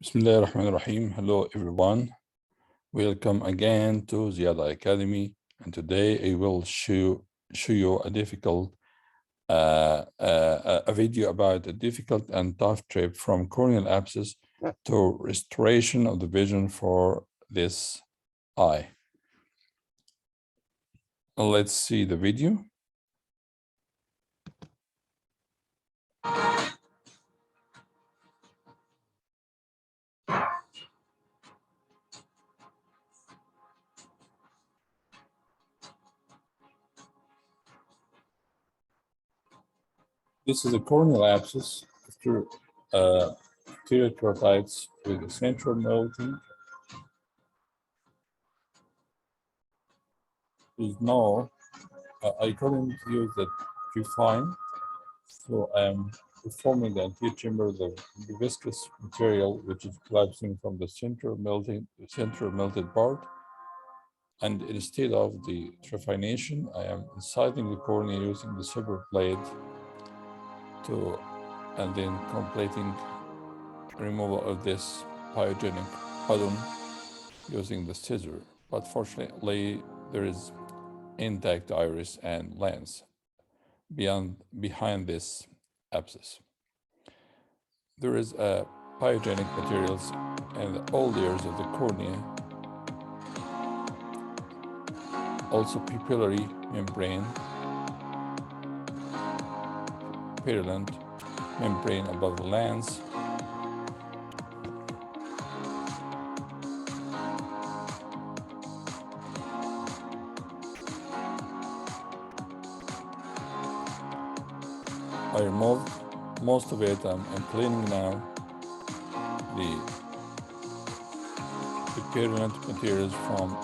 Bismillahirrahmanirrahim. Hello everyone. Welcome again to Ziada Academy. And today I will show you a video about a difficult and tough trip from corneal abscess to restoration of the vision for this eye. Let's see the video. This is a corneal abscess after keratitis with a central melting. There's no, I couldn't use that refine, so I'm performing the anterior chamber of the viscous material, which is collapsing from the central melted part. And instead of the trephination, I am inciting the cornea using the silver blade and then completing removal of this pyogenic pattern using the scissor. But fortunately, there is intact iris and lens behind this abscess. There is pyogenic materials in all layers of the cornea, also pupillary membrane, purulent membrane above the lens, I removed most of it. I'm cleaning now the purulent materials from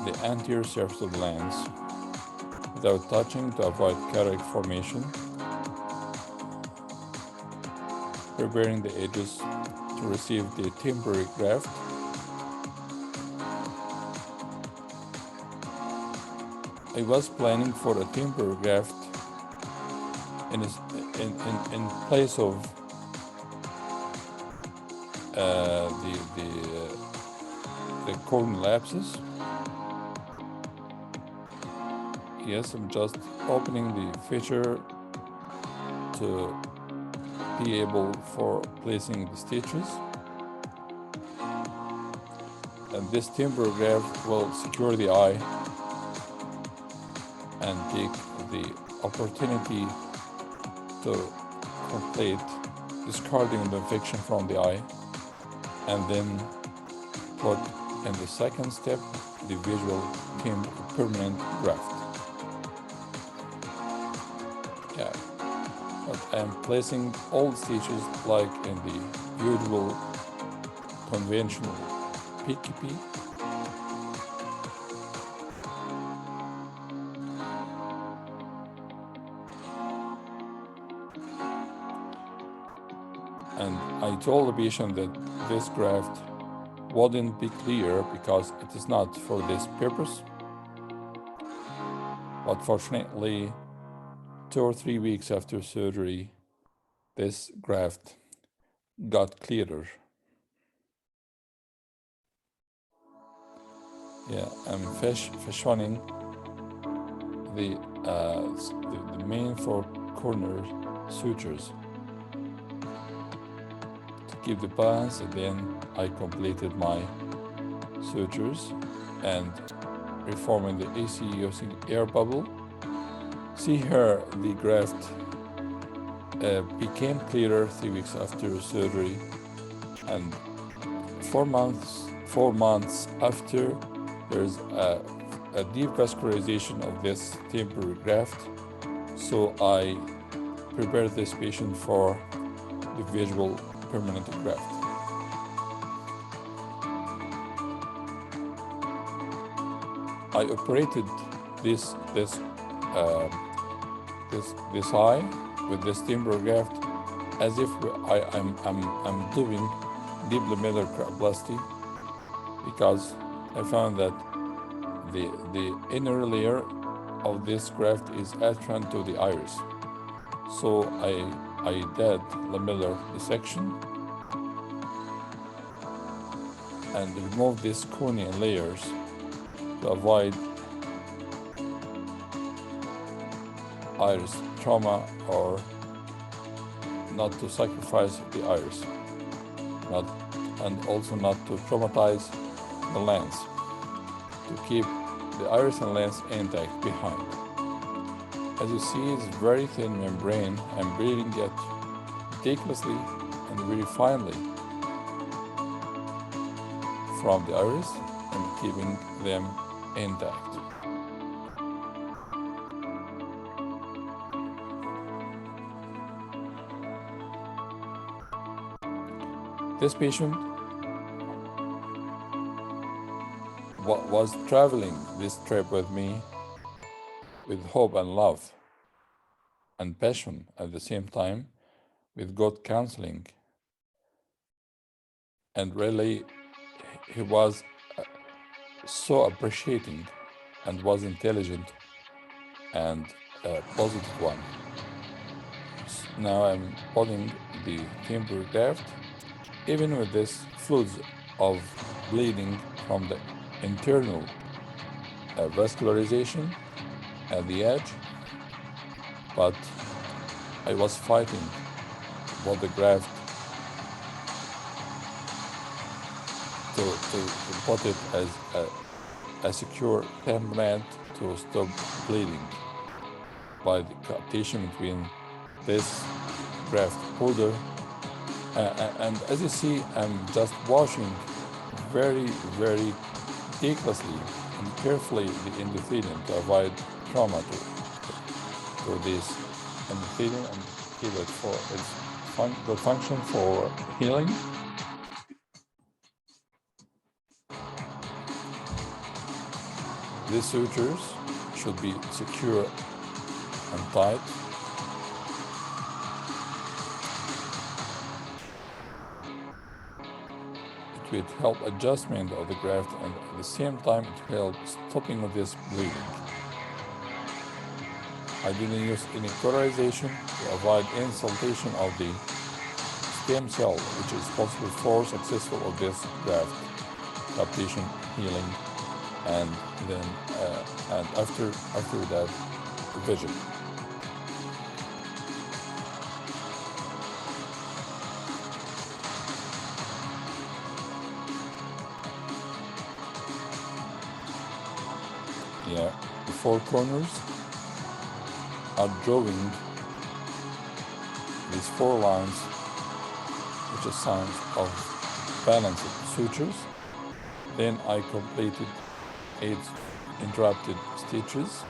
the anterior surface of the lens without touching to avoid cataract formation, preparing the edges to receive the temporary graft. I was planning for a temporary graft in place of the corneal abscess. Yes, I'm just opening the fissure to be able for placing the stitches. And this temporary graft will secure the eye and take the opportunity to complete discarding the infection from the eye, and then put in the second step the visual permanent graft. Yeah, but I'm placing all stitches like in the usual conventional PKP. And I told the patient that this graft wouldn't be clear because it is not for this purpose. But fortunately, 2 or 3 weeks after surgery, this graft got clearer. Yeah, I'm fashioning the main 4 corner sutures to keep the balance, and then I completed my sutures and reforming the AC using air bubble. See here, the graft became clearer 3 weeks after surgery, and 4 months after, there's a deep vascularization of this temporary graft. So I prepared this patient for the visual permanent graft. I operated this eye with this temporary graft as if I'm doing deep lamellar cryoplasty, because I found that the inner layer of this graft is adherent to the iris. So I did lamellar dissection and remove these corneal layers to avoid iris trauma, or not to sacrifice the iris, and also not to traumatize the lens, to keep the iris and lens intact behind. As you see, it's very thin membrane. I'm breathing it meticulously and very finely from the iris and keeping them intact. This patient was traveling this trip with me with hope and love and passion at the same time, with good counseling. And really, he was so appreciating and was intelligent and a positive one. Now I'm putting the temporary graft, even with this fluids of bleeding from the internal vascularization at the edge, but I was fighting with the graft to put it as a secure template to stop bleeding by the captation between this graft holder. And as you see, I'm just washing very, very meticulously and carefully the endothelium to avoid trauma to this endothelium and keep it for its good function for healing. These sutures should be secure and tight. It will help adjustment of the graft, and at the same time it helps stopping of this bleeding. I didn't use any cauterization to avoid insultation of the stem cell, which is possible for successful of this graft captation healing, and then and after that vision. Yeah, the four corners are drawing these four lines, which are signs of balanced sutures. Then I completed 8 interrupted stitches.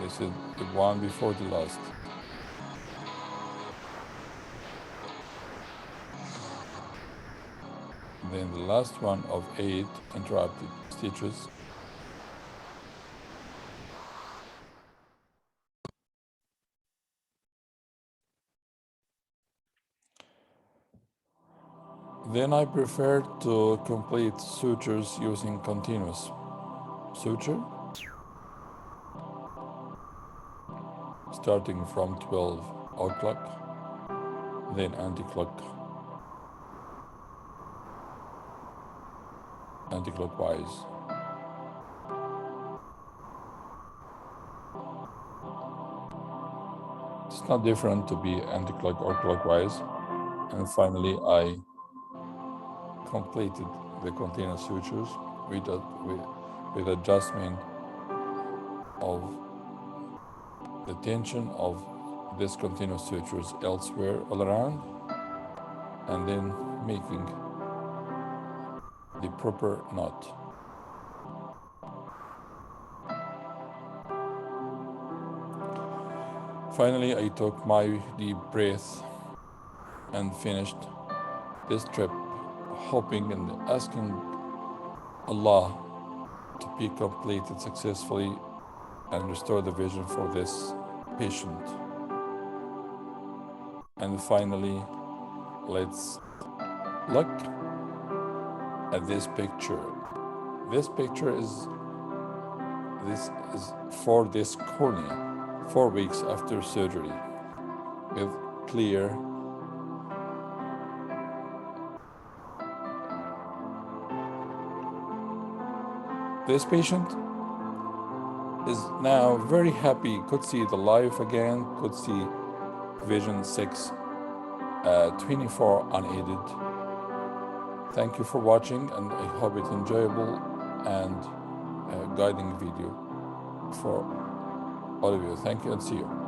This is the one before the last. Then the last one of 8 interrupted stitches. Then I prefer to complete sutures using continuous suture, starting from 12 o'clock, then anti-clockwise. It's not different to be anti-clock or clockwise. And finally, I completed the continuous sutures with adjustment of the tension of this continuous sutures elsewhere all around, and then making the proper knot. Finally, I took my deep breath and finished this trip, hoping and asking Allah to be completed successfully and restore the vision for this patient. And finally, let's look at this picture. This picture is for this cornea, 4 weeks after surgery, with clear This patient is now very happy, could see the life again, could see vision 6, 24 unaided. Thank you for watching, and I hope it's enjoyable and guiding video for all of you. Thank you and see you.